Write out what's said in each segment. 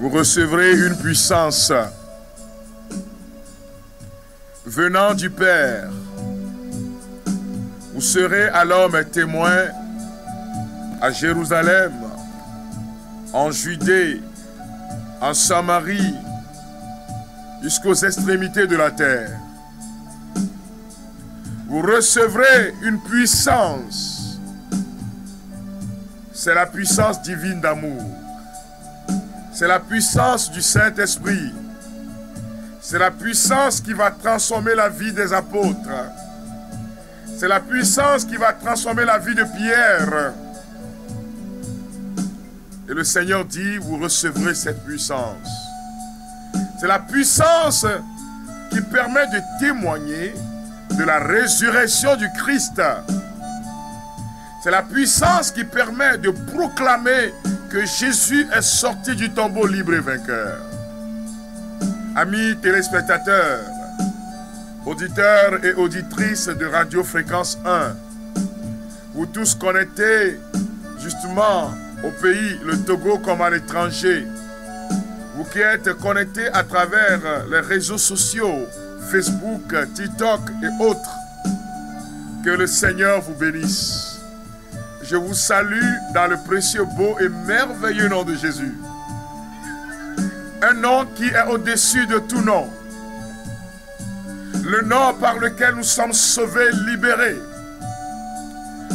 vous recevrez une puissance venant du Père. Vous serez alors mes témoins à Jérusalem, en Judée, en Samarie, jusqu'aux extrémités de la terre. Vous recevrez une puissance. C'est la puissance divine d'amour. C'est la puissance du Saint-Esprit. C'est la puissance qui va transformer la vie des apôtres. C'est la puissance qui va transformer la vie de Pierre. Et le Seigneur dit, vous recevrez cette puissance. C'est la puissance qui permet de témoigner de la résurrection du Christ. C'est la puissance qui permet de proclamer que Jésus est sorti du tombeau libre et vainqueur. Amis téléspectateurs, auditeurs et auditrices de Radio Fréquence 1, vous tous connectés justement au pays, le Togo comme à l'étranger, vous qui êtes connectés à travers les réseaux sociaux, Facebook, TikTok et autres, que le Seigneur vous bénisse. Je vous salue dans le précieux, beau et merveilleux nom de Jésus. Un nom qui est au-dessus de tout nom. Le nom par lequel nous sommes sauvés, libérés.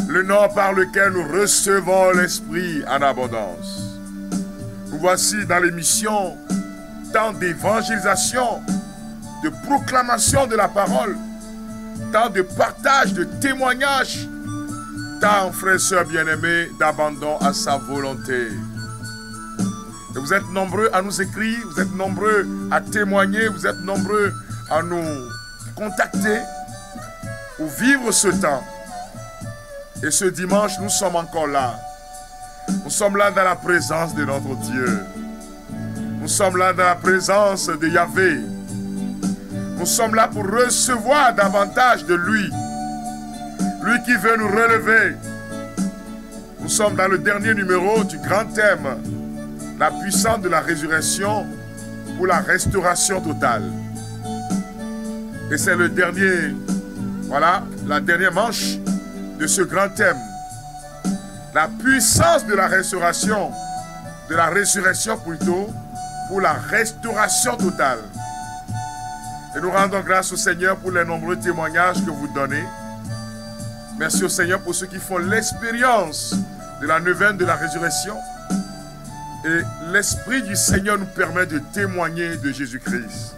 Le nom par lequel nous recevons l'Esprit en abondance. Nous voici dans l'émission tant d'évangélisation, de proclamation de la parole, tant de partage, de témoignage, tant, frères et sœurs bien-aimés, d'abandon à sa volonté. Et vous êtes nombreux à nous écrire, vous êtes nombreux à témoigner, vous êtes nombreux à nous contacter pour vivre ce temps. Et ce dimanche, nous sommes encore là. Nous sommes là dans la présence de notre Dieu. Nous sommes là dans la présence de Yahvé. Nous sommes là pour recevoir davantage de lui. Lui qui veut nous relever. Nous sommes dans le dernier numéro du grand thème, la puissance de la résurrection pour la restauration totale. Et c'est le dernier, voilà, la dernière manche de ce grand thème. La puissance de la restauration, de la résurrection plutôt, pour la restauration totale. Et nous rendons grâce au Seigneur pour les nombreux témoignages que vous donnez. Merci au Seigneur pour ceux qui font l'expérience de la neuvaine de la résurrection. Et l'Esprit du Seigneur nous permet de témoigner de Jésus-Christ.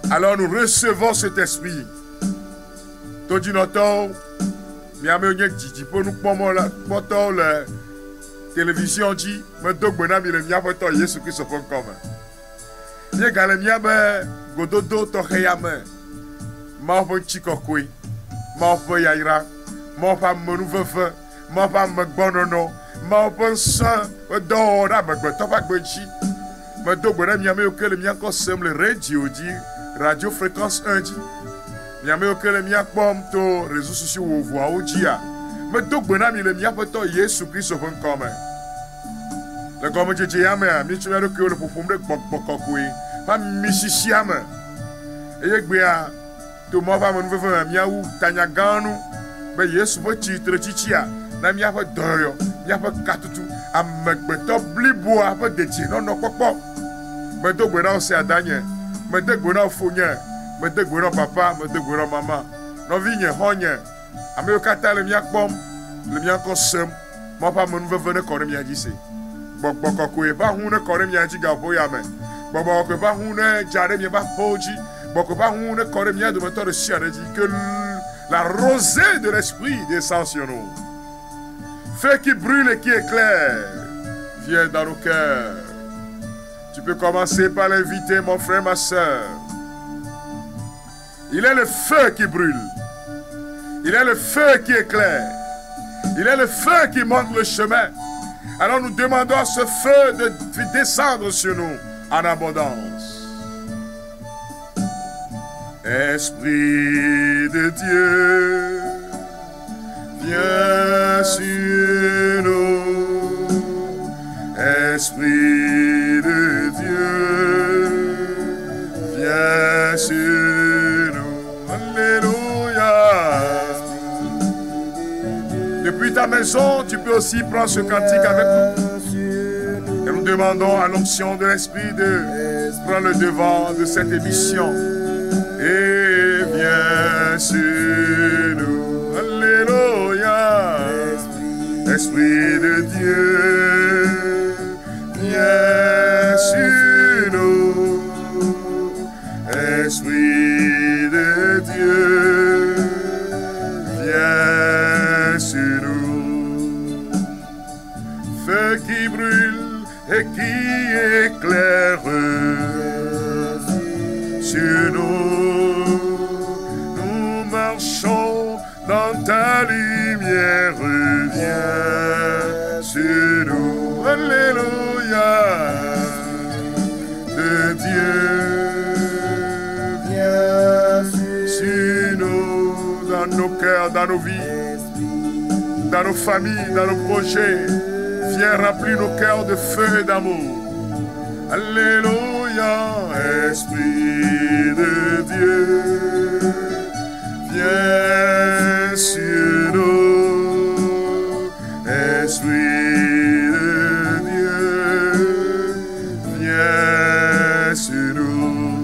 Alors nous recevons cet Esprit. Todinoto, miame onye didi pour nous pomo la poto la télévision dit, me dog bona mi le miame to Jésus Christ pon comme. Ye gale miame gododo to heyame. Ma pon chikokui. Ma pon yaira. Ma pa menouvefe. Ma pa megbonono. Ma pon san do da megbe to pa gbechi. Me dog bona miame o que le mian ko sem le radio dit, Radio Fréquence 1 dit. Miame oke le mia kpom to réseaux sociaux wo voa o dia. Me do gbena mi le mia poto Yesu Christ fon come. Le gomo jeje ya me mi tumi ado ke o le popom de gbokokoi. Pa mi sisia me. Eye gbe a to mo pa mo nu fefe mia wu tanya ganu. Be Yesu bo chi tre chichia na mia fa doyo, mia fa katutu amegbeto blibo a fa deji no no popo. Me do gbena o se adanye. Me de gbena o fonye. Me de gwero papa, me de gwero maman. Non vigne honye. Ame yo kata le mia kpom, le mia ko sem. Mo pa mo nve vene kore mia jise. Boko ko e ba hune kore mia ji ga boya me. Boko ko ba hune jare mia ba poji. Boko ba hune kore mia de moto de siare dit que la rosée de l'esprit descend sur nous. Feu qui brûle et qui éclaire vient dans nos cœurs. Tu peux commencer par l'inviter, mon frère, ma soeur. Il est le feu qui brûle. Il est le feu qui éclaire. Il est le feu qui montre le chemin. Alors nous demandons à ce feu de descendre sur nous en abondance. Esprit de Dieu, viens sur nous. Esprit Depuis ta maison, tu peux aussi prendre ce cantique avec nous. Et nous demandons à l'onction de l'Esprit de prendre le devant de cette émission. Et viens sur nous. Alléluia. Esprit de Dieu, viens sur nous. Esprit de Dieu, viens sur nous. Feu qui brûle et qui éclaire sur nous. Nous marchons dans ta lumière, viens sur nous. Alléluia. De Dieu, viens sur nous, dans nos cœurs, dans nos vies, dans nos familles, dans nos projets. Viens remplir nos cœurs de feu et d'amour. Alléluia, Esprit de Dieu, viens sur nous. Esprit de Dieu, viens sur nous.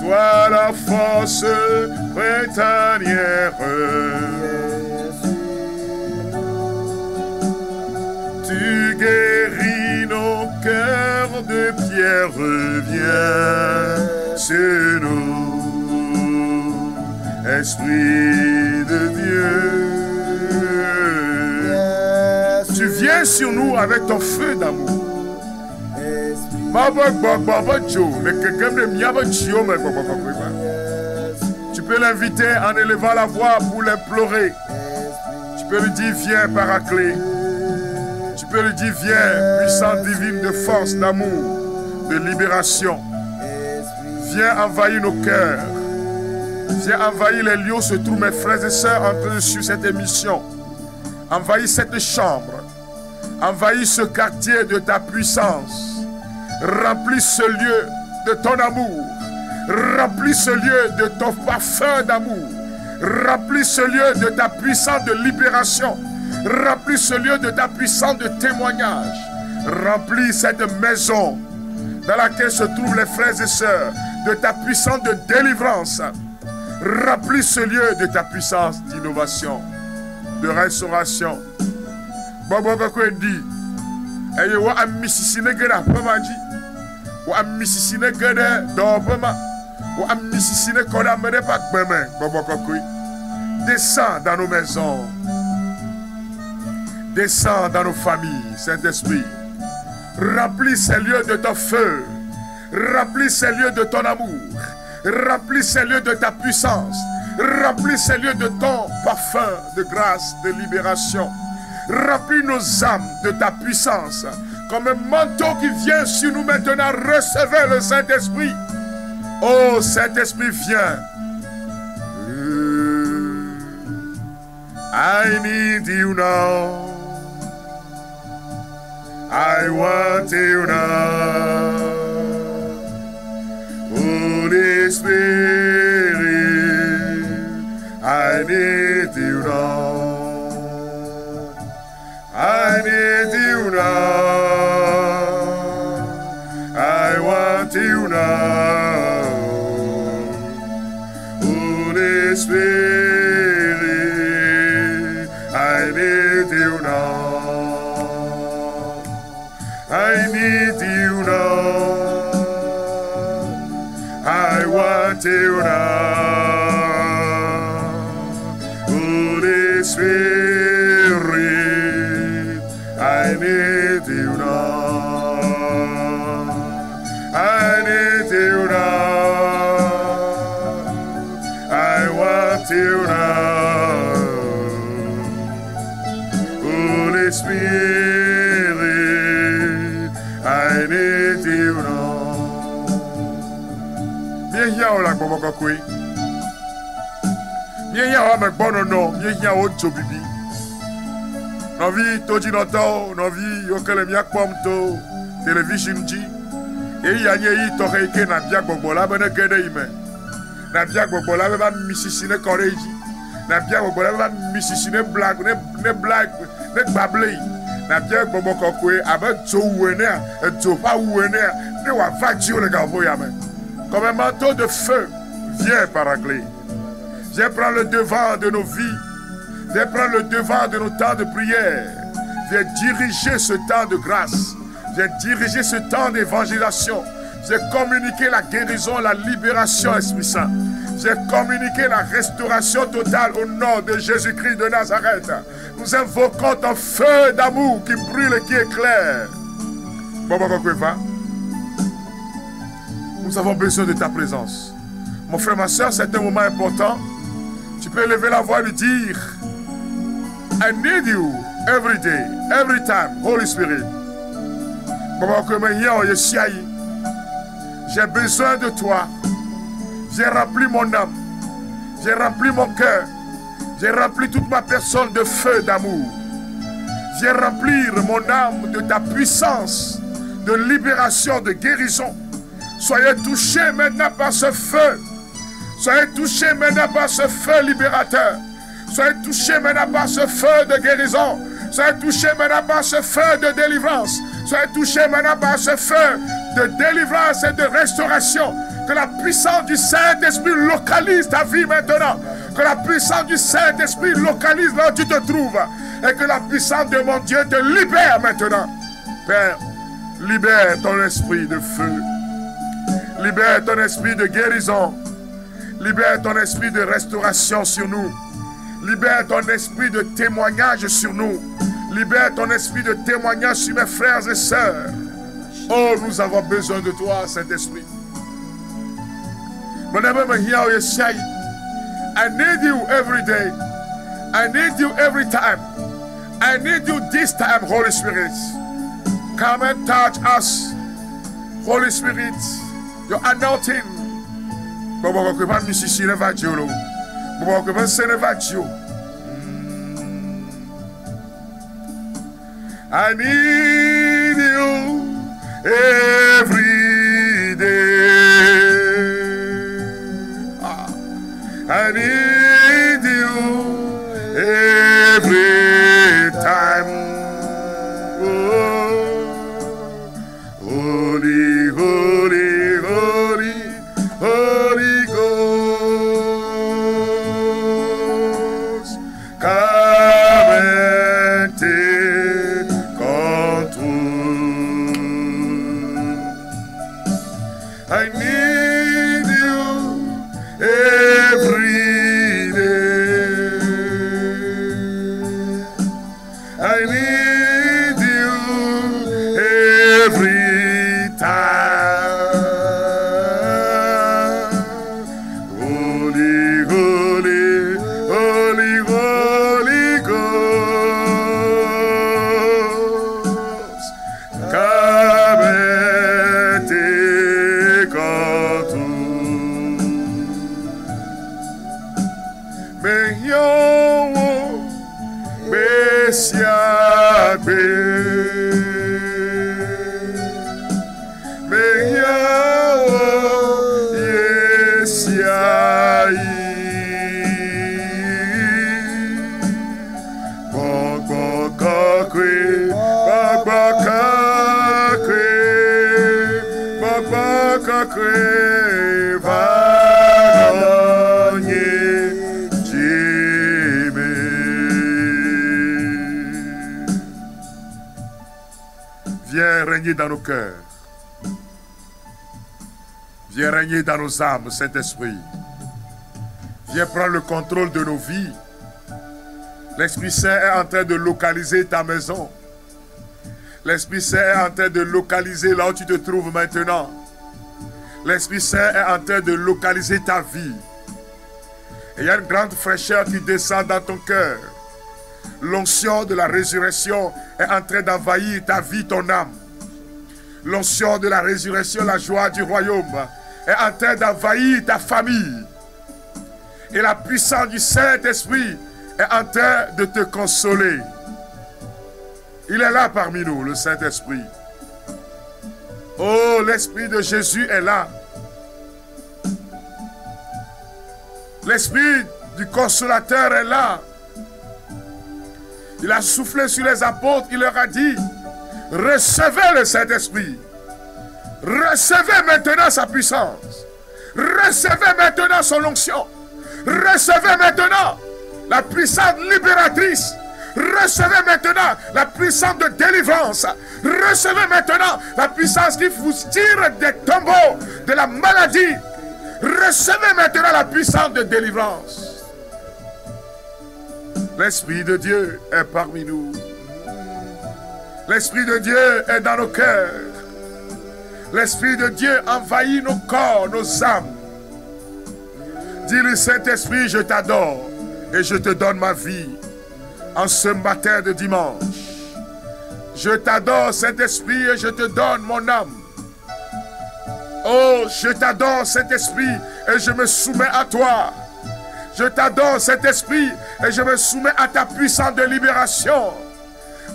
Toi la force printanière, tu guéris nos cœurs de pierre, viens sur nous. Esprit de Dieu, tu viens sur nous avec ton feu d'amour. Tu peux l'inviter en élevant la voix pour l'implorer. Tu peux lui dire viens Paraclet. Tu peux lui dire viens puissante divine de force, d'amour, de libération. Viens envahir nos cœurs. Viens envahir les lieux où se trouvent mes frères et sœurs en train de suivre cette émission. Envahis cette chambre. Envahis ce quartier de ta puissance. Remplis ce lieu de ton amour. Remplis ce lieu de ton parfum d'amour. Remplis ce lieu de ta puissance de libération. Remplis ce lieu de ta puissance de témoignage. Remplis cette maison dans laquelle se trouvent les frères et sœurs de ta puissance de délivrance. Remplis ce lieu de ta puissance d'innovation, de restauration. Bobo Bako dit, et wa amisisine gera pamaji, wa amisisine gera dobama, wa amisisine koda mere pak beme. Bobo Bako, descends dans nos maisons, descends dans nos familles, Saint-Esprit. Remplis ces lieux de ton feu, remplis ces lieux de ton amour. Remplis ces lieux de ta puissance. Remplis ces lieux de ton parfum de grâce, de libération. Remplis nos âmes de ta puissance. Comme un manteau qui vient sur nous maintenant. Recevez le Saint-Esprit. Oh Saint-Esprit, viens. I need you now. I want you now. Holy Spirit, I need you now. I need you now. I want you now. Holy Spirit, I need you now. I need you now. I want you now. Holy Spirit, I need you now. I need you now. I want you now. Holy Spirit, I need you now. Bien yao la bobo kwe. Bien yao me bono no, bien yao chobibi. Novi toji noto, novi yokele miak pomto, television ji. E yanye yi toke na biak bobo la bene kede ime. Na biak bobo la beba misisine koreji. Na bien au bonheur va misisi ne blague ne bablé. Na bien bobo kokwe avec Joe Wenner et Joe pas Wenner ne wa va Dieu le gars voyame. Comme un manteau de feu, viens paraclet. Viens prendre le devant de nos vies. Viens prendre le devant de nos temps de prière. Viens diriger ce temps de grâce. Viens diriger ce temps d'évangélisation. Viens communiquer la guérison, la libération, Esprit Saint. Viens communiquer la restauration totale au nom de Jésus-Christ de Nazareth. Nous invoquons ton feu d'amour qui brûle et qui éclaire. Nous avons besoin de ta présence. Mon frère, ma soeur, c'est un moment important. Tu peux lever la voix et lui dire: I need you every day, every time, Holy Spirit. J'ai besoin de toi. J'ai rempli mon âme. J'ai rempli mon cœur. J'ai rempli toute ma personne de feu d'amour. J'ai rempli mon âme de ta puissance, de libération, de guérison. Soyez touchés maintenant par ce feu. Soyez touchés maintenant par ce feu libérateur. Soyez touchés maintenant par ce feu de guérison. Soyez touchés maintenant par ce feu de délivrance. Soyez touchés maintenant par ce feu de délivrance et de restauration. Que la puissance du Saint-Esprit localise ta vie maintenant. Que la puissance du Saint-Esprit localise là où tu te trouves. Et que la puissance de mon Dieu te libère maintenant. Père, libère ton esprit de feu. Libère ton esprit de guérison. Libère ton esprit de restauration sur nous. Libère ton esprit de témoignage sur nous. Libère ton esprit de témoignage sur mes frères et sœurs. Oh, nous avons besoin de toi, Saint-Esprit. I need you every day. I need you every time. I need you this time, Holy Spirit. Come and touch us, Holy Spirit. Your anointing. I need you every day. I need you every time. Oh, holy, holy, holy, Holy Ghost, come and take control. I need you every day. I need you every time. Holy, holy, holy, Holy Ghost, come and take control. Meyowo besiagbe, meyowo yesiayi, gbọgbọkakwe, gbọgbọkakwe, gbọgbọkakwe, varonye jime. Viens régner dans nos cœurs. Viens régner dans nos âmes, Saint-Esprit. Viens prendre le contrôle de nos vies. L'Esprit Saint est en train de localiser ta maison. L'Esprit Saint est en train de localiser là où tu te trouves maintenant. L'Esprit Saint est en train de localiser ta vie. Et il y a une grande fraîcheur qui descend dans ton cœur. L'onction de la résurrection est en train d'envahir ta vie, ton âme. L'onction de la résurrection, la joie du royaume est en train d'envahir ta famille. Et la puissance du Saint-Esprit est en train de te consoler. Il est là parmi nous, le Saint-Esprit. Oh, l'Esprit de Jésus est là. L'Esprit du consolateur est là. Il a soufflé sur les apôtres, il leur a dit, recevez le Saint-Esprit. Recevez maintenant sa puissance. Recevez maintenant son onction. Recevez maintenant la puissance libératrice. Recevez maintenant la puissance de délivrance. Recevez maintenant la puissance qui vous tire des tombeaux de la maladie. Recevez maintenant la puissance de délivrance. L'Esprit de Dieu est parmi nous. L'Esprit de Dieu est dans nos cœurs. L'Esprit de Dieu envahit nos corps, nos âmes. Dis le Saint-Esprit, je t'adore et je te donne ma vie en ce matin de dimanche. Je t'adore, Saint-Esprit, et je te donne mon âme. Oh, je t'adore, Saint-Esprit, et je me soumets à toi. Je t'adore, Saint-Esprit, et je me soumets à ta puissance de libération.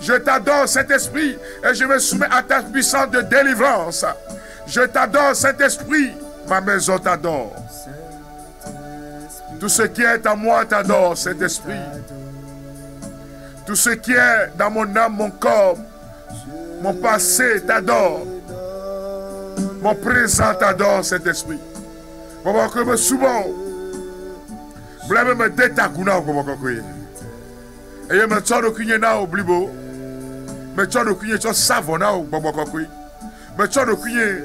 Je t'adore, Saint-Esprit, et je me soumets à ta puissance de délivrance. Je t'adore, Saint-Esprit, ma maison t'adore. Tout ce qui est en moi t'adore, Saint-Esprit. Tout ce qui est dans mon âme, mon corps, mon passé t'adore. Mon présent t'adore, Saint-Esprit. Papa, que me souvent, blâme me détaguna au papa kokoye. Et je me tient au kunyena au blibo. Me tient au kunye tient savona au papa kokoye. Me tient au kunye.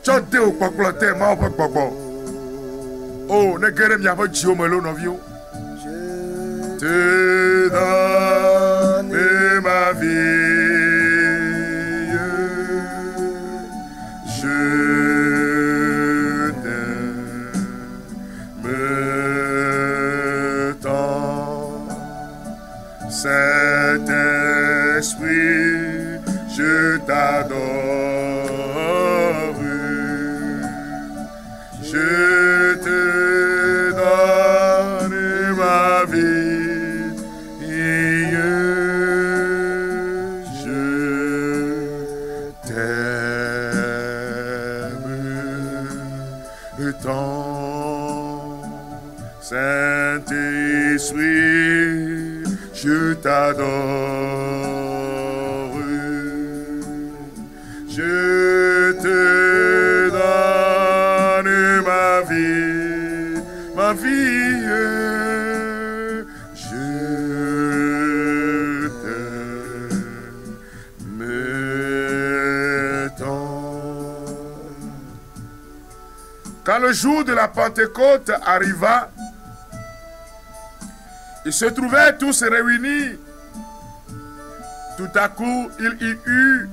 Tient te au pakplante ma au pakpakpo. Oh, ne guerre mi avo jio melo novio. Te donne ma vie. Je t'aime tant, Saint-Esprit, je t'adore. Je te donne ma vie. Saint-Esprit, je t'adore. Je te donne ma vie, ma vie. Je t'aime tant. Quand le jour de la Pentecôte arriva, ils se trouvaient tous réunis. Tout à coup, il y eut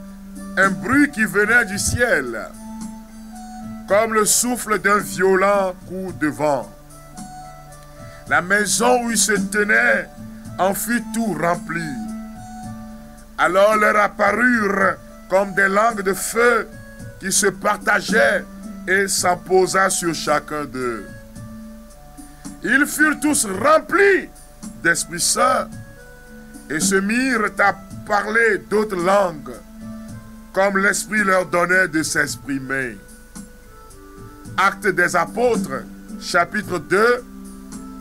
un bruit qui venait du ciel, comme le souffle d'un violent coup de vent. La maison où ils se tenaient en fut tout remplie. Alors leur apparurent comme des langues de feu qui se partageaient et s'en posa sur chacun d'eux. Ils furent tous remplis d'Esprit Saint et se mirent à parler d'autres langues comme l'Esprit leur donnait de s'exprimer. Actes des Apôtres, chapitre 2,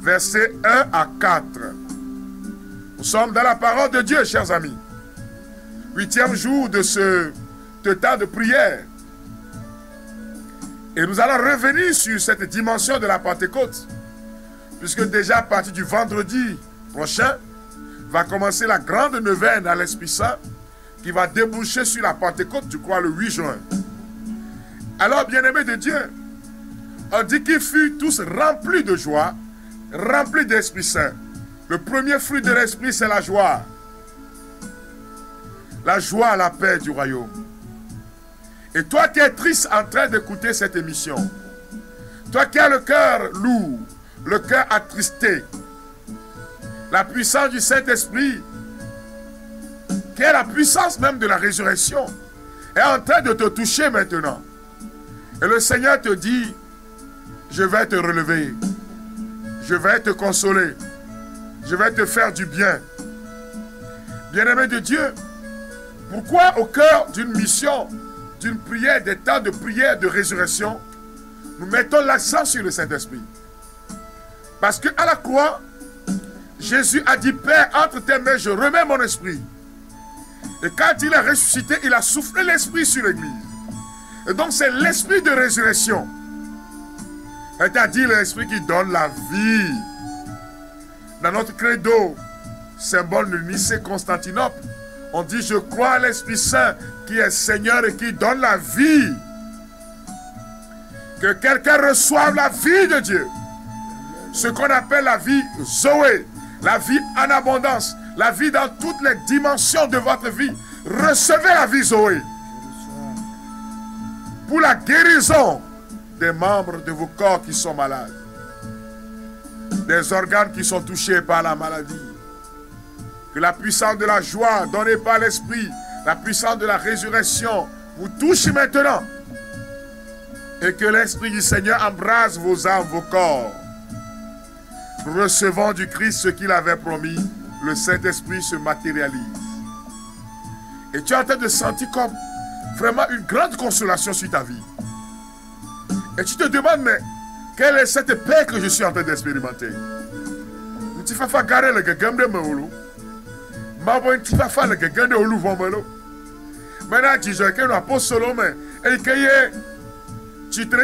versets 1 à 4. Nous sommes dans la parole de Dieu, chers amis. 8e jour de ce temps de prière. Et nous allons revenir sur cette dimension de la Pentecôte, puisque déjà à partir du vendredi prochain, va commencer la grande neuvaine à l'Esprit Saint, qui va déboucher sur la Pentecôte, je crois, le 8 juin. Alors, bien-aimés de Dieu, on dit qu'ils furent tous remplis de joie, remplis d'Esprit Saint. Le premier fruit de l'Esprit, c'est la joie. La joie, la paix du royaume. Et toi qui es triste en train d'écouter cette émission, toi qui as le cœur lourd, le cœur attristé, la puissance du Saint-Esprit, qui est la puissance même de la résurrection, est en train de te toucher maintenant. Et le Seigneur te dit, je vais te relever, je vais te consoler, je vais te faire du bien. Bien-aimé de Dieu, pourquoi au cœur d'une mission, d'une prière, des temps de prière, de résurrection, nous mettons l'accent sur le Saint-Esprit? Parce qu'à la croix, Jésus a dit, Père, entre tes mains, je remets mon esprit. Et quand il est ressuscité, il a soufflé l'esprit sur l'église. Et donc c'est l'esprit de résurrection. C'est-à-dire l'esprit qui donne la vie. Dans notre credo, symbole de Nicée-Constantinople, on dit, je crois à l'Esprit Saint qui est Seigneur et qui donne la vie. Que quelqu'un reçoive la vie de Dieu. Ce qu'on appelle la vie Zoé, la vie en abondance, la vie dans toutes les dimensions de votre vie. Recevez la vie Zoé. Pour la guérison des membres de vos corps qui sont malades. Des organes qui sont touchés par la maladie. Que la puissance de la joie donnée par l'Esprit, la puissance de la résurrection vous touche maintenant. Et que l'Esprit du Seigneur embrase vos âmes, vos corps. Nous recevons du Christ ce qu'il avait promis. Le Saint-Esprit se matérialise. Et tu es en train de sentir comme vraiment une grande consolation sur ta vie. Et tu te demandes, mais quelle est cette paix que je suis en train d'expérimenter? Tu vas faire garer le gagam de Molo. Tu vas faire le gagam de Olu Vomelo. Maintenant, tu dis que nous avons solo, mais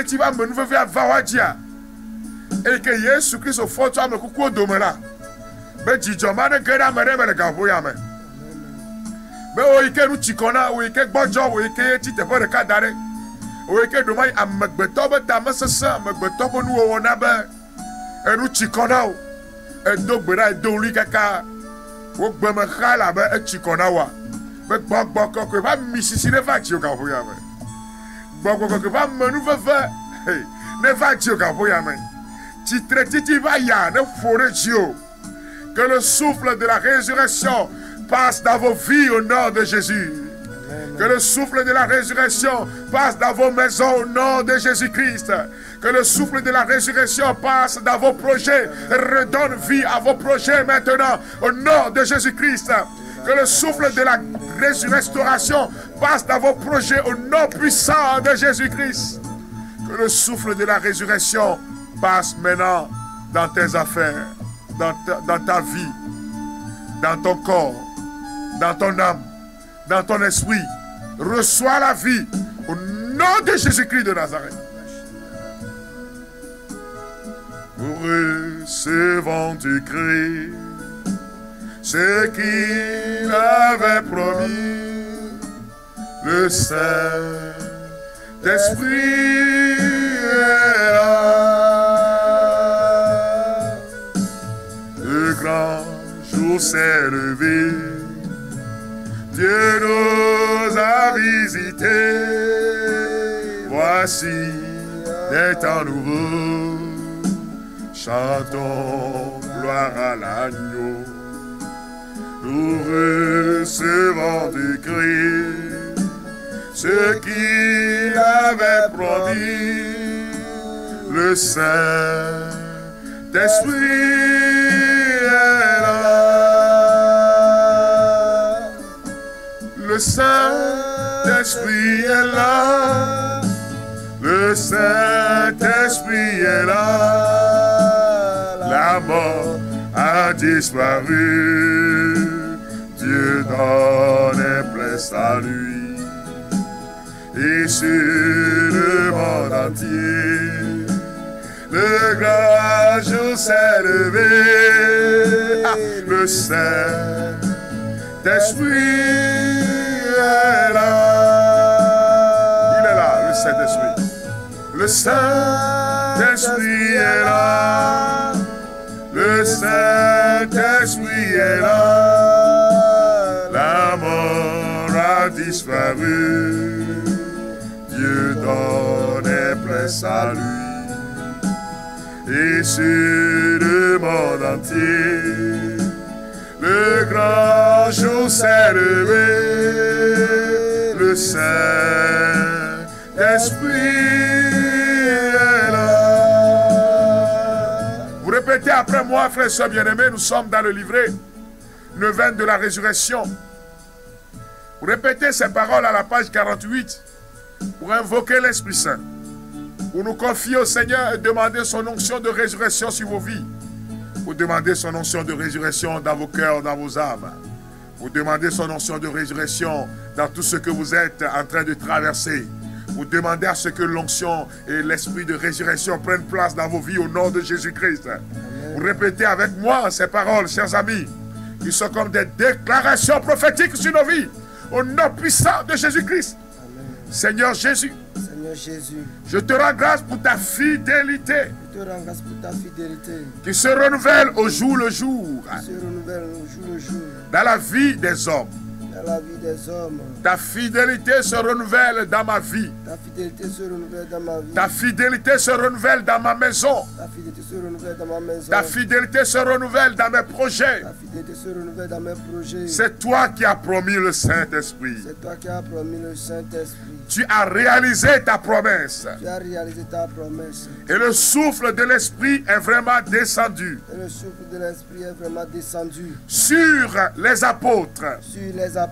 tu vas me nouveau vers Vawadia. Et que Jésus-Christ au fond, tu vas me coucou au domela. Mais tu dis, mais ne gâte pas le gaboya. Mais oui, que nous t'icona, oui, que bonjour, oui, que tu te vois le cas d'arrêt. Oui, que demain, à Macbetob, ta masse, Macbetob, nous, on a ben. Et nous t'icona. Et donc, bera, et donc, lui, kaka. Ou bemekha la ben, et t'icona wa. Mais bon, que va Mississippi ne va t'y gaboya. Bon, que va me nous faire. Ne va t'y gaboya. Tu traites, tu vas y aller, ne forêt Dieu. Que le souffle de la résurrection passe dans vos vies au nom de Jésus. Amen. Que le souffle de la résurrection passe dans vos maisons au nom de Jésus-Christ. Que le souffle de la résurrection passe dans vos projets. Redonne vie à vos projets maintenant au nom de Jésus-Christ. Que le souffle de la restauration passe dans vos projets au nom puissant de Jésus-Christ. Que le souffle de la résurrection passe maintenant dans tes affaires, dans ta vie, dans ton corps, dans ton âme, dans ton esprit. Reçois la vie au nom de Jésus-Christ de Nazareth. Nous recevons du Christ ce qu'il avait promis, le Saint-Esprit est là. Le grand jour s'est levé, Dieu nous a visités. Voici des temps nouveaux, chantons gloire à l'agneau. Nous recevons du Christ ce qu'il avait promis, le Saint-Esprit est là. Le Saint-Esprit est là. Le Saint-Esprit est là. La mort a disparu. Dieu donne plein salut. Et sur le monde entier, le grand jour s'est levé. Le Saint-Esprit est là. Il est là, le Saint-Esprit. Le Saint-Esprit est là. Le Saint-Esprit est là. La mort a disparu. Dieu donne plein salut. Et sur le monde entier, le grand jour s'est levé. Le Saint-Esprit est là. Vous répétez après moi, frères et sœurs bien-aimés, nous sommes dans le livret 9 de la résurrection. Vous répétez ces paroles à la page 48 pour invoquer l'Esprit Saint, pour nous confier au Seigneur et demander son onction de résurrection sur vos vies. Vous demandez son onction de résurrection dans vos cœurs, dans vos âmes. Vous demandez son onction de résurrection dans tout ce que vous êtes en train de traverser. Vous demandez à ce que l'onction et l'esprit de résurrection prennent place dans vos vies au nom de Jésus-Christ. Vous répétez avec moi ces paroles, chers amis, qui sont comme des déclarations prophétiques sur nos vies. Au nom puissant de Jésus-Christ. Seigneur Jésus, je te rends grâce pour ta fidélité. Je te rends grâce pour ta fidélité. Qui se renouvelle au jour le jour. Qui se renouvelle au jour le jour. Dans la vie des hommes. Dans la vie des hommes. Ta fidélité se renouvelle dans ma vie. Ta fidélité se renouvelle dans ma vie. Ta fidélité se renouvelle dans ma maison. Ta fidélité se renouvelle dans ma maison. Ta fidélité se renouvelle dans mes projets. Ta fidélité se renouvelle dans mes projets. C'est toi qui as promis le Saint-Esprit. C'est toi qui as promis le Saint-Esprit. Tu as réalisé ta promesse. Tu as réalisé ta promesse. Et le souffle de l'Esprit est vraiment descendu. Et le souffle de l'Esprit est vraiment descendu. Sur les apôtres. Sur les apôtres.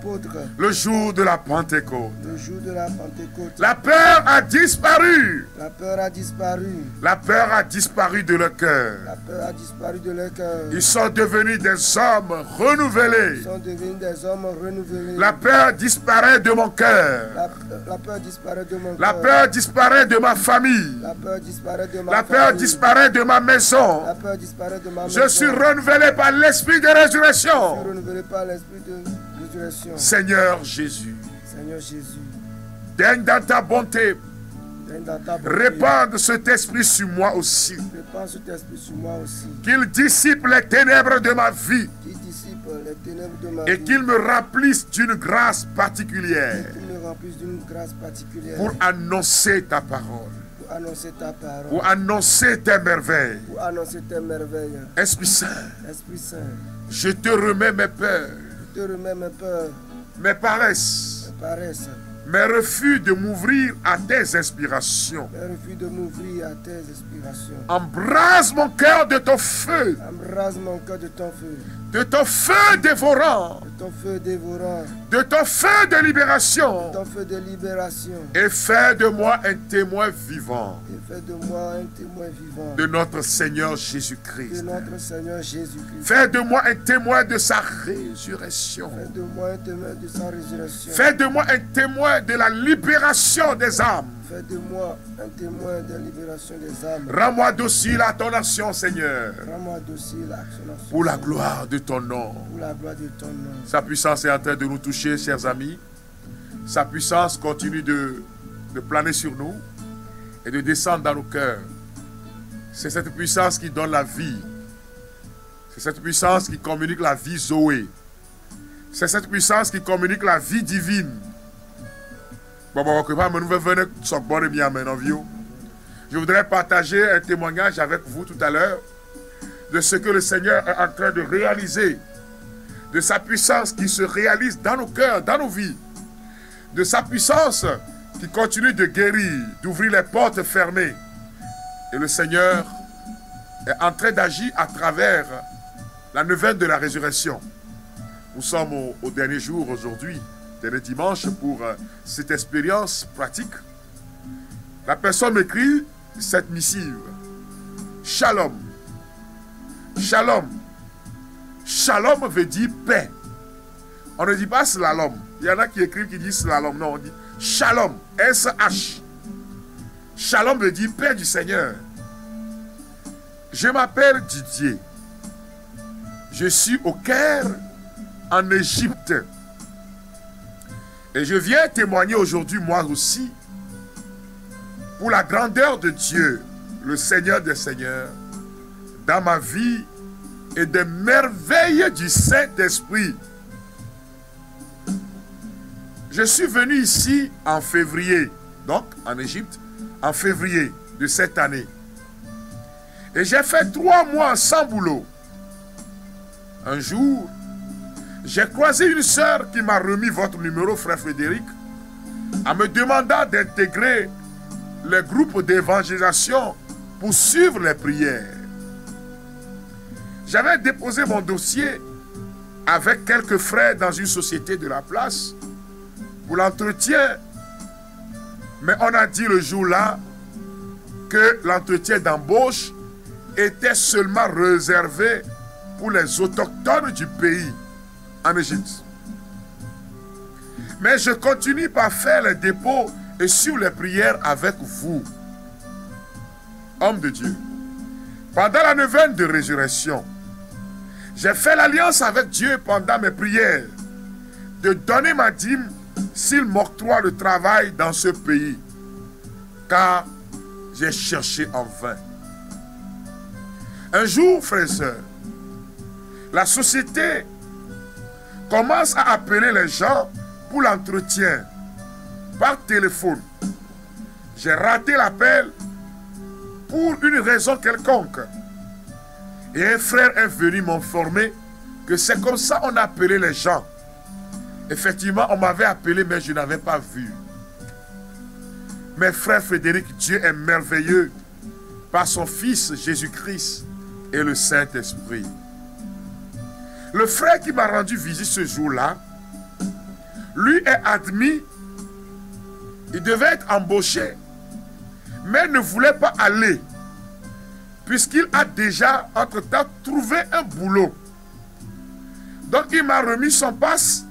Le jour de la Pentecôte. Le jour de la Pentecôte. La peur a disparu. La peur a disparu. La peur a disparu de leur cœur. La peur a disparu de leur cœur. Ils sont devenus des hommes renouvelés. Ils sont devenus des hommes renouvelés. La peur disparaît de mon cœur. La peur disparaît de mon cœur. La peur disparaît de ma famille. La peur disparaît de ma La peur famille. disparaît de ma maison. La peur disparaît de ma maison. Je suis renouvelé par l'esprit de résurrection. Je suis renouvelé par l'esprit de résurrection. Seigneur Jésus. Seigneur Jésus. Daigne dans ta bonté. Daigne dans ta bonté. Répande cet esprit sur moi aussi. Répand cet esprit sur moi aussi. Qu'il dissipe les ténèbres de ma vie. Qu'il dissipe les ténèbres de ma et vie. qu'il me remplisse d'une grâce particulière. Et qu'il me remplisse d'une grâce particulière. Pour annoncer ta parole. Pour annoncer ta parole. Pour annoncer tes merveilles. Pour annoncer tes merveilles. Esprit Saint. Esprit Saint. Je te remets mes peurs. Je te remets mes peurs. Mes paresses. Mes paresses. Mes refus de m'ouvrir à tes inspirations. Mes refus de m'ouvrir à tes inspirations. Embrase mon cœur de ton feu. Embrase mon cœur de ton feu. De ton feu dévorant. De ton feu dévorant. De ton feu de libération. De ton feu de libération. Et fais de moi un témoin vivant. Et fais de moi un témoin vivant. De notre Seigneur Jésus-Christ. De notre Seigneur Jésus-Christ. Fais de moi un témoin de sa résurrection. Fais de moi un témoin de sa résurrection. Fais de moi un témoin de la libération des âmes. Fais de moi un témoin de la libération des âmes. Rends-moi docile à ton action, Seigneur. Rends-moi docile à ton action. Pour la gloire de ton nom. Pour la gloire de ton nom. Sa puissance est en train de nous toucher, chers amis. Sa puissance continue de planer sur nous et de descendre dans nos cœurs. C'est cette puissance qui donne la vie. C'est cette puissance qui communique la vie Zoé. C'est cette puissance qui communique la vie divine. Je voudrais partager un témoignage avec vous tout à l'heure de ce que le Seigneur est en train de réaliser, de sa puissance qui se réalise dans nos cœurs, dans nos vies, de sa puissance qui continue de guérir, d'ouvrir les portes fermées. Et le Seigneur est en train d'agir à travers la neuvaine de la résurrection. Nous sommes au dernier jour aujourd'hui, dernier dimanche pour cette expérience pratique. La personne m'écrit cette missive. Shalom. Shalom. Shalom veut dire paix. On ne dit pas slalom. Il y en a qui écrivent qui disent slalom. Non, on dit shalom. S-H. Shalom veut dire paix du Seigneur. Je m'appelle Didier. Je suis au Caire, en Égypte. Et je viens témoigner aujourd'hui, moi aussi, pour la grandeur de Dieu, le Seigneur des Seigneurs, dans ma vie et des merveilles du Saint-Esprit. Je suis venu ici en février, donc en Égypte, en février de cette année. Et j'ai fait 3 mois sans boulot. Un jour, j'ai croisé une sœur qui m'a remis votre numéro, frère Frédéric, en me demandant d'intégrer les groupes d'évangélisation pour suivre les prières. J'avais déposé mon dossier avec quelques frères dans une société de la place pour l'entretien. Mais on a dit le jour-là que l'entretien d'embauche était seulement réservé pour les autochtones du pays, en Égypte. Mais je continue par faire les dépôts et suivre les prières avec vous. Homme de Dieu, pendant la neuvaine de résurrection, j'ai fait l'alliance avec Dieu pendant mes prières de donner ma dîme s'il m'octroie le travail dans ce pays, car j'ai cherché en vain. Un jour, frères et sœurs, la société commence à appeler les gens pour l'entretien par téléphone. J'ai raté l'appel pour une raison quelconque. Et un frère est venu m'informer que c'est comme ça qu'on appelait les gens. Effectivement, on m'avait appelé, mais je n'avais pas vu. Mais frère Frédéric, Dieu est merveilleux par son Fils Jésus-Christ et le Saint-Esprit. Le frère qui m'a rendu visite ce jour-là, lui est admis, il devait être embauché, mais ne voulait pas aller, puisqu'il a déjà, entre-temps, trouvé un boulot. Donc il m'a remis son passe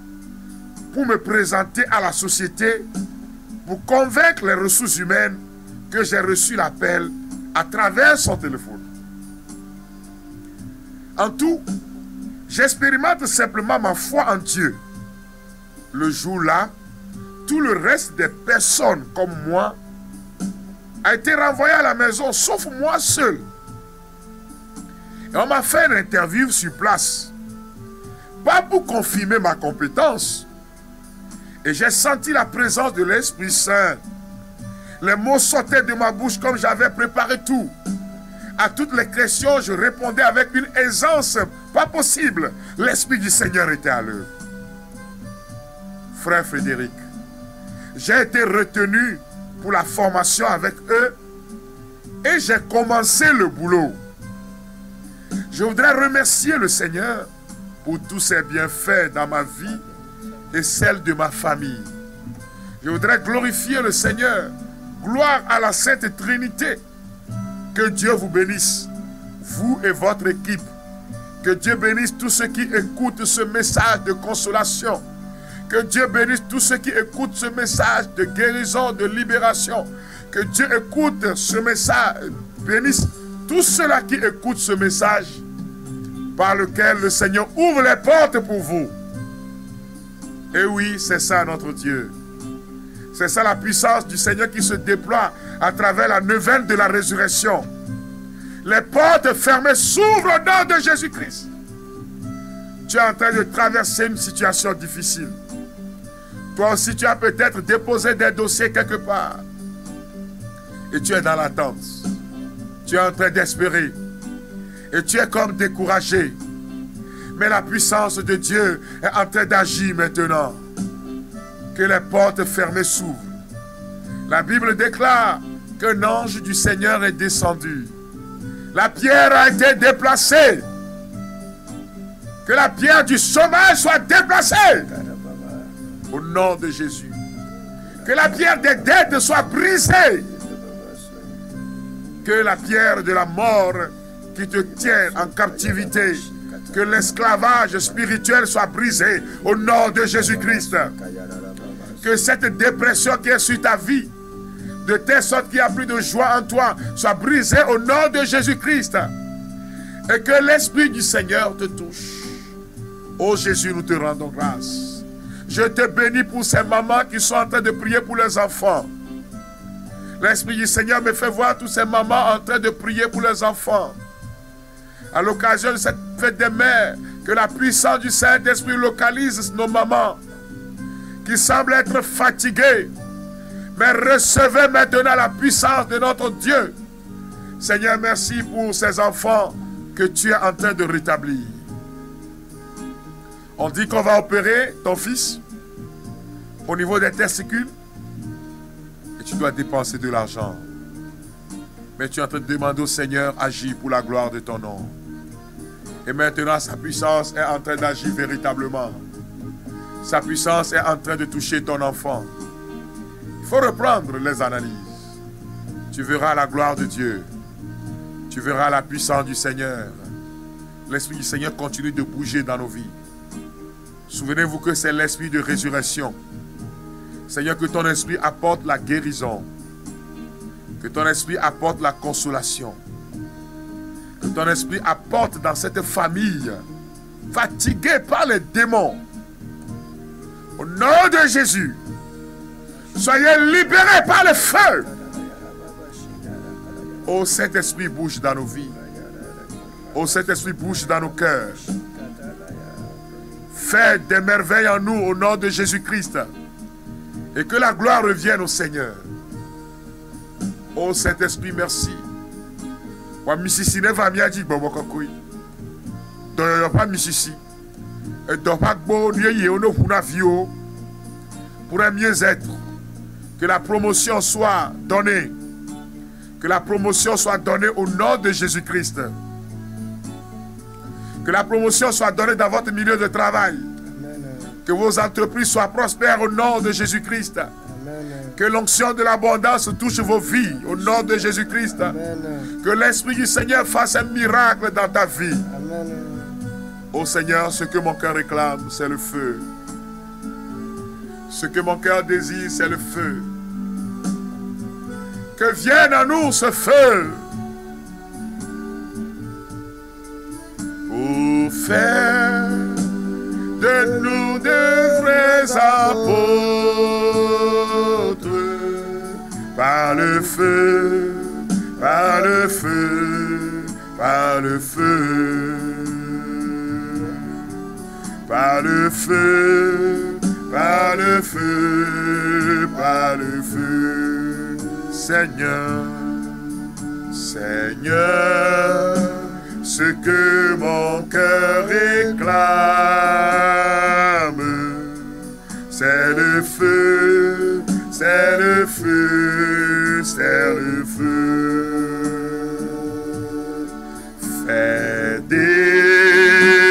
pour me présenter à la société, pour convaincre les ressources humaines que j'ai reçu l'appel à travers son téléphone. En tout, j'expérimente simplement ma foi en Dieu. Le jour-là, tout le reste des personnes comme moi a été renvoyé à la maison, sauf moi seul. Et on m'a fait une interview sur place. Pas pour confirmer ma compétence. Et j'ai senti la présence de l'Esprit Saint. Les mots sortaient de ma bouche comme j'avais préparé tout. À toutes les questions, je répondais avec une aisance pas possible. L'Esprit du Seigneur était à l'œuvre. Frère Frédéric, j'ai été retenu pour la formation avec eux et j'ai commencé le boulot. Je voudrais remercier le Seigneur pour tous ses bienfaits dans ma vie et celle de ma famille. Je voudrais glorifier le Seigneur. Gloire à la Sainte Trinité. Que Dieu vous bénisse, vous et votre équipe. Que Dieu bénisse tous ceux qui écoutent ce message de consolation. Que Dieu bénisse tous ceux qui écoutent ce message de guérison, de libération. Que Dieu écoute ce message, bénisse tous ceux-là qui écoutent ce message par lequel le Seigneur ouvre les portes pour vous. Et oui, c'est ça notre Dieu. C'est ça la puissance du Seigneur qui se déploie à travers la neuvaine de la résurrection. Les portes fermées s'ouvrent au nom de Jésus-Christ. Tu es en train de traverser une situation difficile. Toi aussi, tu as peut-être déposé des dossiers quelque part. Et tu es dans l'attente. Tu es en train d'espérer. Et tu es comme découragé. Mais la puissance de Dieu est en train d'agir maintenant. Que les portes fermées s'ouvrent. La Bible déclare qu'un ange du Seigneur est descendu. La pierre a été déplacée. Que la pierre du sommeil soit déplacée. Au nom de Jésus. Que la pierre des dettes soit brisée. Que la pierre de la mort qui te tient en captivité, que l'esclavage spirituel soit brisé au nom de Jésus-Christ. Que cette dépression qui est sur ta vie, de telle sorte qu'il n'y a plus de joie en toi, soit brisée au nom de Jésus-Christ. Et que l'Esprit du Seigneur te touche. Oh Jésus, nous te rendons grâce. Je te bénis pour ces mamans qui sont en train de prier pour les enfants. L'Esprit du Seigneur me fait voir toutes ces mamans en train de prier pour les enfants. À l'occasion de cette fête des mères, que la puissance du Saint-Esprit localise nos mamans qui semblent être fatiguées. Mais recevez maintenant la puissance de notre Dieu. Seigneur, merci pour ces enfants que tu es en train de rétablir. On dit qu'on va opérer ton fils au niveau des testicules et tu dois dépenser de l'argent. Mais tu es en train de demander au Seigneur, agis pour la gloire de ton nom. Et maintenant, sa puissance est en train d'agir véritablement. Sa puissance est en train de toucher ton enfant. Il faut reprendre les analyses. Tu verras la gloire de Dieu. tu verras la puissance du Seigneur. L'Esprit du Seigneur continue de bouger dans nos vies. Souvenez-vous que c'est l'Esprit de résurrection. Seigneur, que ton Esprit apporte la guérison. Que ton Esprit apporte la consolation. Que ton Esprit apporte dans cette famille fatiguée par les démons. Au nom de Jésus, soyez libérés par le feu. Ô Saint-Esprit, bouge dans nos vies. Ô Saint-Esprit, bouge dans nos cœurs. Fais des merveilles en nous au nom de Jésus-Christ. Et que la gloire revienne au Seigneur. Ô Saint-Esprit, merci. Wa misisi ne va miadi bobo kokoi. Do pas misisi. Et do pas bo niye ono kuna vio. Pour un mieux-être. Que la promotion soit donnée. Que la promotion soit donnée au nom de Jésus-Christ. Que la promotion soit donnée dans votre milieu de travail. Amen. Que vos entreprises soient prospères au nom de Jésus-Christ. Que l'onction de l'abondance touche vos vies au nom de Jésus-Christ. Que l'Esprit du Seigneur fasse un miracle dans ta vie. Amen. Ô Seigneur, ce que mon cœur réclame, c'est le feu. Ce que mon cœur désire, c'est le feu. Que vienne à nous ce feu. Pour faire de nous de vrais apôtres. Par le feu, par le feu, par le feu. Par le feu, par le feu, par le feu. Seigneur, Seigneur, ce que mon cœur réclame, c'est le feu, c'est le feu, c'est le feu. Fais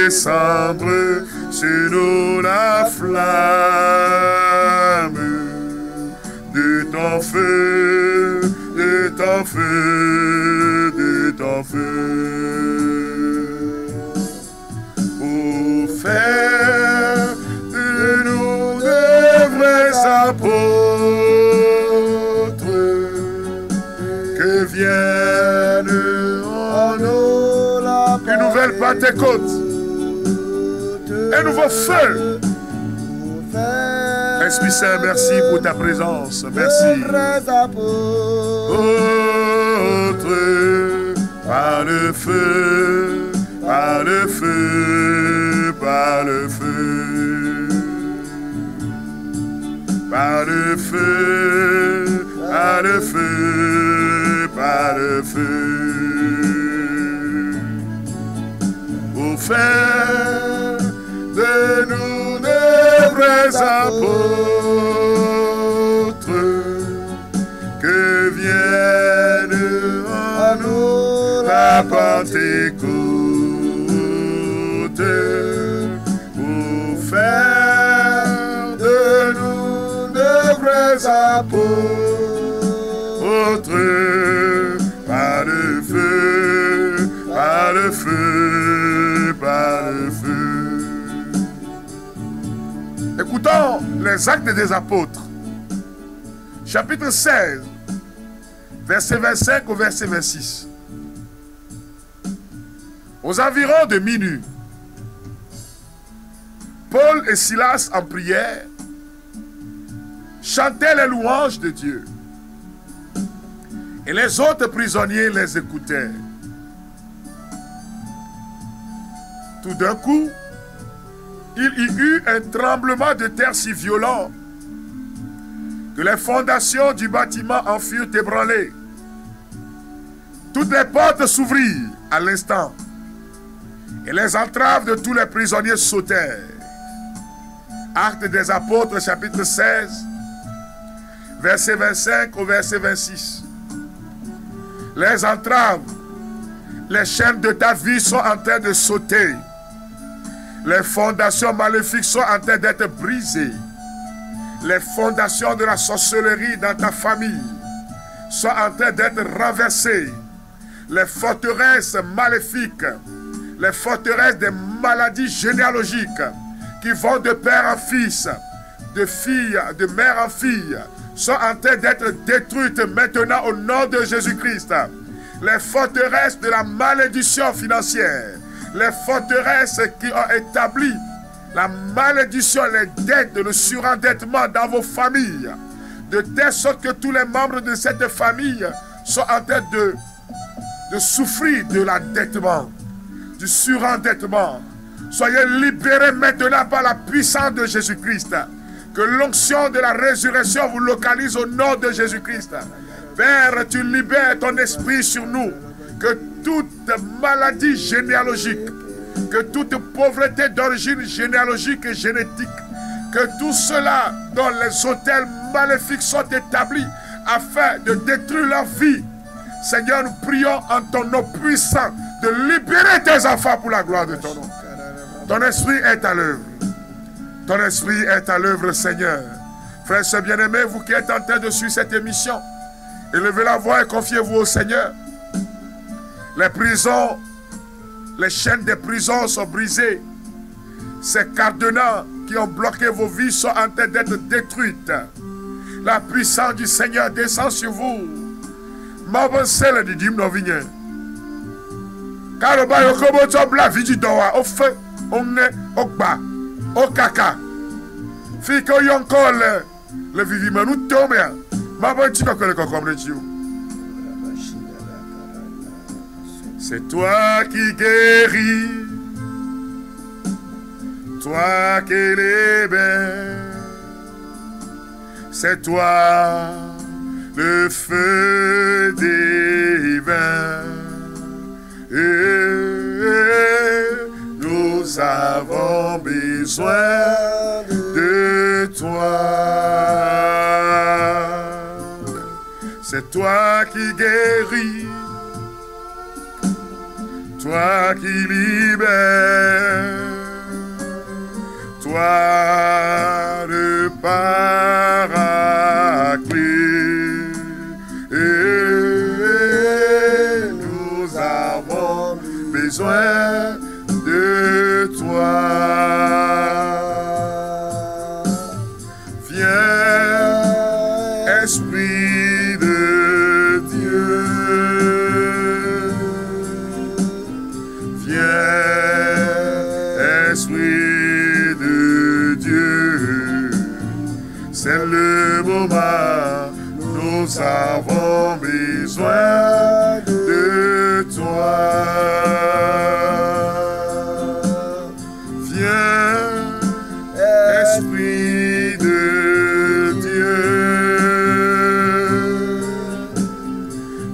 descendre sur nous la flamme de ton feu, de ton feu, de ton feu. Pour faire de nous de vrais apôtres, que vienne en nous une nouvelle Pentecôte, un nouveau feu. Esprit Saint, merci pour ta présence. Merci. Autre, par le feu, par le feu, par le feu. Par le feu, par le feu, par le feu. Pour faire de nous de vrais apôtres, que vienne en nous la Pentecôte, pour faire de nous de vrais apôtres, par le feu, par le feu, par le feu. Écoutons les Actes des Apôtres, chapitre 16, verset 25 au verset 26. Aux environs de minuit, Paul et Silas en prière chantaient les louanges de Dieu. Et les autres prisonniers les écoutaient. Tout d'un coup, il y eut un tremblement de terre si violent que les fondations du bâtiment en furent ébranlées. Toutes les portes s'ouvrirent à l'instant et les entraves de tous les prisonniers sautèrent. Actes des Apôtres, chapitre 16, verset 25 au verset 26. Les entraves, les chaînes de ta vie sont en train de sauter. Les fondations maléfiques sont en train d'être brisées. Les fondations de la sorcellerie dans ta famille sont en train d'être renversées. les forteresses maléfiques, les forteresses des maladies généalogiques qui vont de père en fils, de fille, de mère en fille, sont en train d'être détruites maintenant au nom de Jésus-Christ. Les forteresses de la malédiction financière, les forteresses qui ont établi la malédiction, les dettes, le surendettement dans vos familles, de telle sorte que tous les membres de cette famille sont en train de souffrir de l'endettement, du surendettement. Soyez libérés maintenant par la puissance de Jésus-Christ. Que l'onction de la résurrection vous localise au nom de Jésus-Christ. Père, tu libères ton esprit sur nous. Que toute maladie généalogique, que toute pauvreté d'origine généalogique et génétique, que tout cela dont les autels maléfiques sont établis afin de détruire leur vie. Seigneur, nous prions en ton nom puissant de libérer tes enfants pour la gloire de ton nom. Ton esprit est à l'œuvre. Ton esprit est à l'œuvre, Seigneur. Frères et sœurs bien-aimés, vous qui êtes en train de suivre cette émission, élevez la voix et confiez-vous au Seigneur. Les prisons, les chaînes des prisons sont brisées. Ces cadenas qui ont bloqué vos vies sont en train d'être détruites. La puissance du Seigneur descend sur vous. M'avancez du dîme dans vigne. Car le bail au combo top la vie du doigt au feu, au nez, au bas, au caca. Fille que y encore le viviment nous tombe. M'avancez comme le concombre de Dieu. C'est toi qui guéris, toi qui libères. C'est toi le feu divin. Et nous avons besoin de toi. C'est toi qui guéris, toi qui libères, toi le paraclet. Et nous avons besoin de toi. Viens, Esprit de Dieu. Esprit de Dieu, c'est le moment, nous avons besoin de toi. Viens, Esprit de Dieu,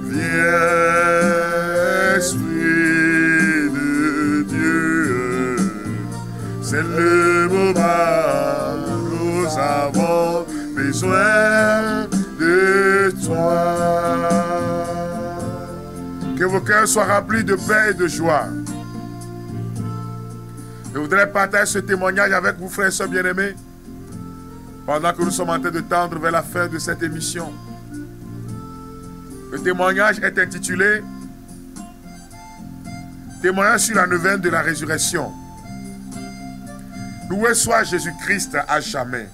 viens, Esprit de Dieu. C'est le moment, nous avons besoin de toi. Que vos cœurs soient remplis de paix et de joie. Je voudrais partager ce témoignage avec vous, frères et sœurs bien-aimés, pendant que nous sommes en train de tendre vers la fin de cette émission. Le témoignage est intitulé « Témoignage sur la neuvaine de la résurrection ». Loué soit Jésus-Christ à jamais.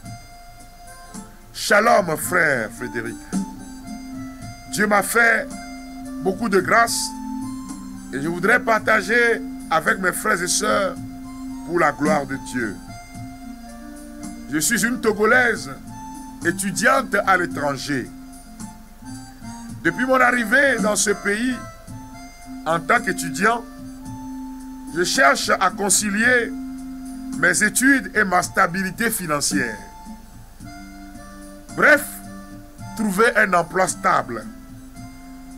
Shalom, frère Frédéric. Dieu m'a fait beaucoup de grâce et je voudrais partager avec mes frères et sœurs pour la gloire de Dieu. Je suis une Togolaise, étudiante à l'étranger. Depuis mon arrivée dans ce pays, en tant qu'étudiant, je cherche à concilier mes études et ma stabilité financière. Bref, trouver un emploi stable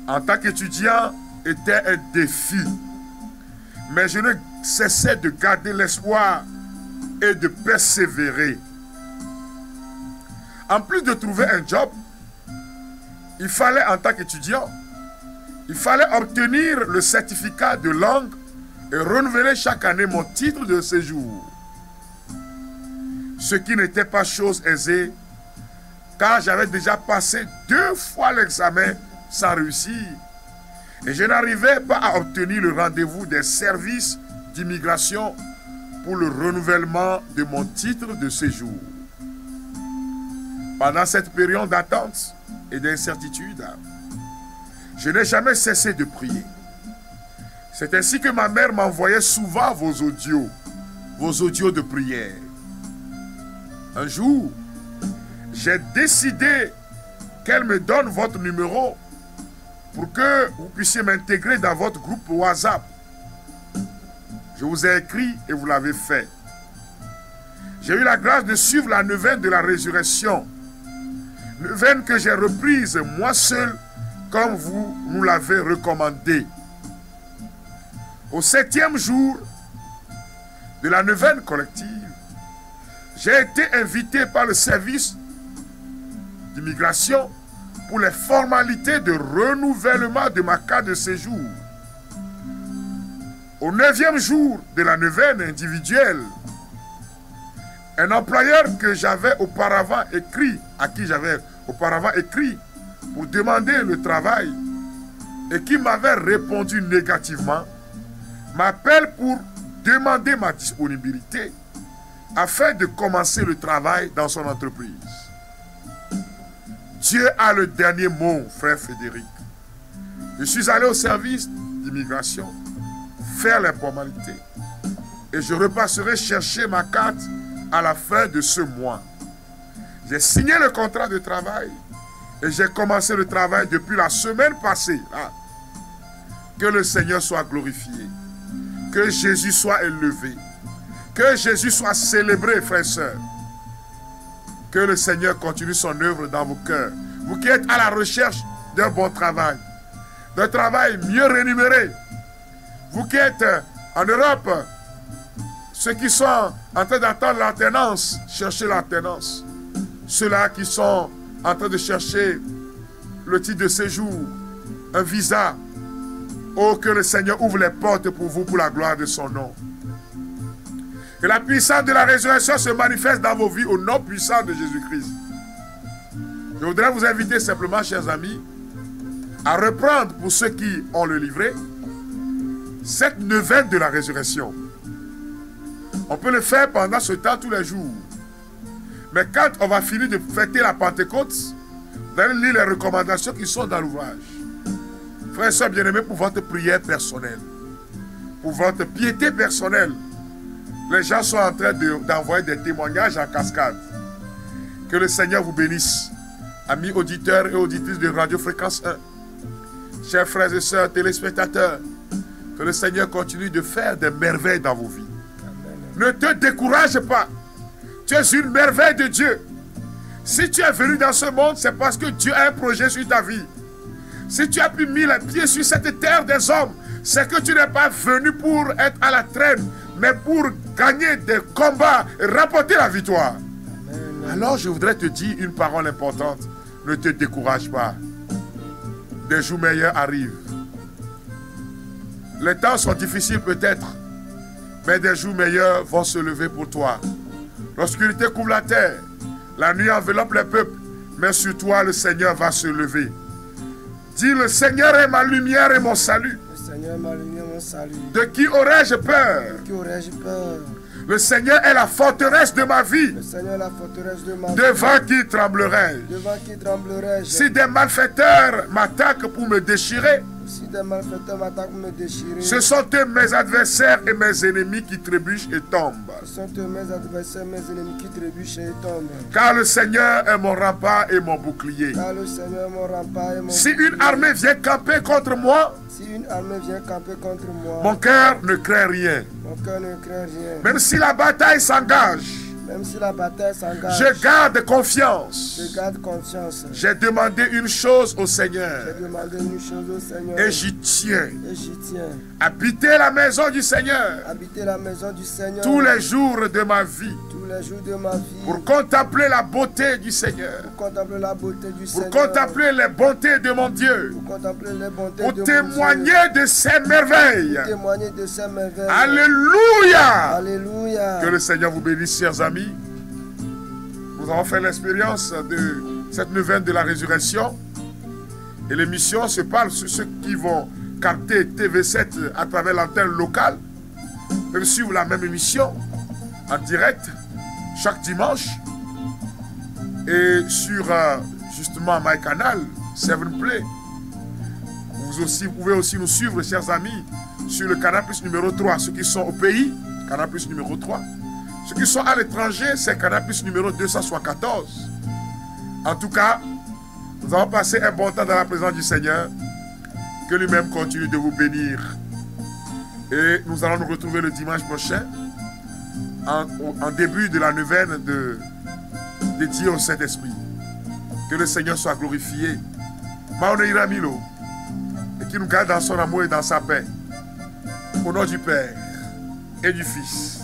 en tant qu'étudiant était un défi. Mais je ne cessais de garder l'espoir et de persévérer. En plus de trouver un job, il fallait en tant qu'étudiant, il fallait obtenir le certificat de langue et renouveler chaque année mon titre de séjour. Ce qui n'était pas chose aisée, car j'avais déjà passé 2 fois l'examen sans réussir. Et je n'arrivais pas à obtenir le rendez-vous des services d'immigration pour le renouvellement de mon titre de séjour. Pendant cette période d'attente et d'incertitude, je n'ai jamais cessé de prier. C'est ainsi que ma mère m'envoyait souvent vos audios de prière. Un jour, j'ai décidé qu'elle me donne votre numéro pour que vous puissiez m'intégrer dans votre groupe WhatsApp. Je vous ai écrit et vous l'avez fait. J'ai eu la grâce de suivre la neuvaine de la résurrection. Neuvaine que j'ai reprise moi seul comme vous nous l'avez recommandé. Au 7e jour de la neuvaine collective, j'ai été invité par le service d'immigration pour les formalités de renouvellement de ma carte de séjour. Au 9e jour de la neuvaine individuelle, un employeur que j'avais auparavant écrit, à qui j'avais auparavant écrit pour demander le travail et qui m'avait répondu négativement, m'appelle pour demander ma disponibilité afin de commencer le travail dans son entreprise. Dieu a le dernier mot, frère Frédéric. Je suis allé au service d'immigration faire les formalités et je repasserai chercher ma carte à la fin de ce mois. J'ai signé le contrat de travail et j'ai commencé le travail depuis la semaine passée. Que le Seigneur soit glorifié, que Jésus soit élevé, que Jésus soit célébré, frères et sœurs. Que le Seigneur continue son œuvre dans vos cœurs. Vous qui êtes à la recherche d'un bon travail, d'un travail mieux rémunéré. Vous qui êtes en Europe, ceux qui sont en train d'attendre l'alternance, cherchez l'alternance. Ceux-là qui sont en train de chercher le titre de séjour, un visa. Oh, que le Seigneur ouvre les portes pour vous, pour la gloire de son nom. Que la puissance de la résurrection se manifeste dans vos vies au nom puissant de Jésus-Christ. Je voudrais vous inviter simplement, chers amis, à reprendre pour ceux qui ont le livret, cette neuvaine de la résurrection. On peut le faire pendant ce temps tous les jours. Mais quand on va finir de fêter la Pentecôte, vous allez lire les recommandations qui sont dans l'ouvrage. Frères et sœurs bien-aimés, pour votre prière personnelle, pour votre piété personnelle, les gens sont en train d'envoyer des témoignages en cascade. Que le Seigneur vous bénisse. Amis auditeurs et auditrices de Radio Fréquence 1. Chers frères et sœurs téléspectateurs, que le Seigneur continue de faire des merveilles dans vos vies. Ne te décourage pas. Tu es une merveille de Dieu. Si tu es venu dans ce monde, c'est parce que Dieu a un projet sur ta vie. Si tu as pu mettre les pieds sur cette terre des hommes, c'est que tu n'es pas venu pour être à la traîne, mais pour gagner des combats et remporter la victoire. Alors je voudrais te dire une parole importante. Ne te décourage pas. Des jours meilleurs arrivent. Les temps sont difficiles peut-être, mais des jours meilleurs vont se lever pour toi. L'obscurité couvre la terre, la nuit enveloppe les peuples, mais sur toi le Seigneur va se lever. Dis, le Seigneur est ma lumière et mon salut. Le Seigneur est ma lumière et mon salut. De qui aurais-je peur? De qui aurais-je peur? Le Seigneur est la forteresse de ma vie. Le Seigneur est la forteresse de ma vie. Devant qui tremblerai-je? Devant qui tremblerai-je? Si des malfaiteurs m'attaquent pour me déchirer, si des malfaiteurs m'attaquent pour me déchirer, ce sont eux mes adversaires et mes ennemis qui trébuchent et tombent. Ce sont eux mes adversaires, mes ennemis qui trébuchent et tombent. Car le Seigneur est mon rempart et mon bouclier. Car le Seigneur est mon rempart et mon Si bouclier. une armée vient camper contre moi, si une armée vient camper contre moi, mon cœur ne craint rien. mon cœur ne craint rien. Même si la bataille s'engage, même si la bataille s'engage, je garde confiance. je garde conscience. J'ai demandé une chose au Seigneur J'ai demandé une chose au Seigneur et j'y tiens. et j'y tiens. Habiter la maison du Seigneur Habiter la maison du Seigneur tous les jours de ma vie tous les jours de ma vie pour contempler la beauté du Seigneur, pour contempler la beauté du pour Seigneur, contempler les bontés de mon Dieu, pour contempler les bontés pour de témoigner mon Dieu, de ses merveilles. pour témoigner de ses merveilles. Alléluia! Alléluia. Que le Seigneur vous bénisse, chers amis. Nous avons fait l'expérience de cette neuvaine de la résurrection. Et l'émission se parle sur ceux qui vont capter TV7 à travers l'antenne locale, peuvent suivre la même émission en direct chaque dimanche. Et sur justement MyCanal, 7Play. Vous pouvez aussi nous suivre, chers amis, sur le Canal Plus numéro 3. Ceux qui sont au pays, Canal Plus numéro 3. Ceux qui sont à l'étranger, c'est Canal Plus numéro 274. En tout cas, nous avons passé un bon temps dans la présence du Seigneur. Que lui-même continue de vous bénir. Et nous allons nous retrouver le dimanche prochain, en début de la neuvaine dédiée au Saint-Esprit. Que le Seigneur soit glorifié. Maoneira Milo. Et qu'il nous garde dans son amour et dans sa paix. Au nom du Père et du Fils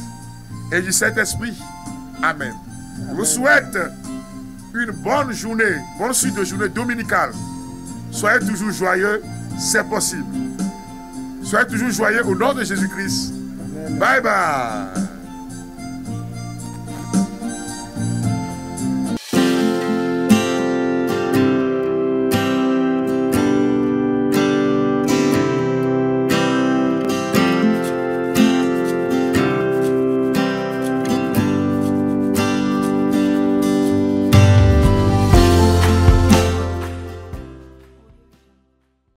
et du Saint-Esprit. Amen. Je vous souhaite une bonne journée, bonne suite de journée dominicale. Soyez toujours joyeux, c'est possible. Soyez toujours joyeux au nom de Jésus-Christ. Bye bye.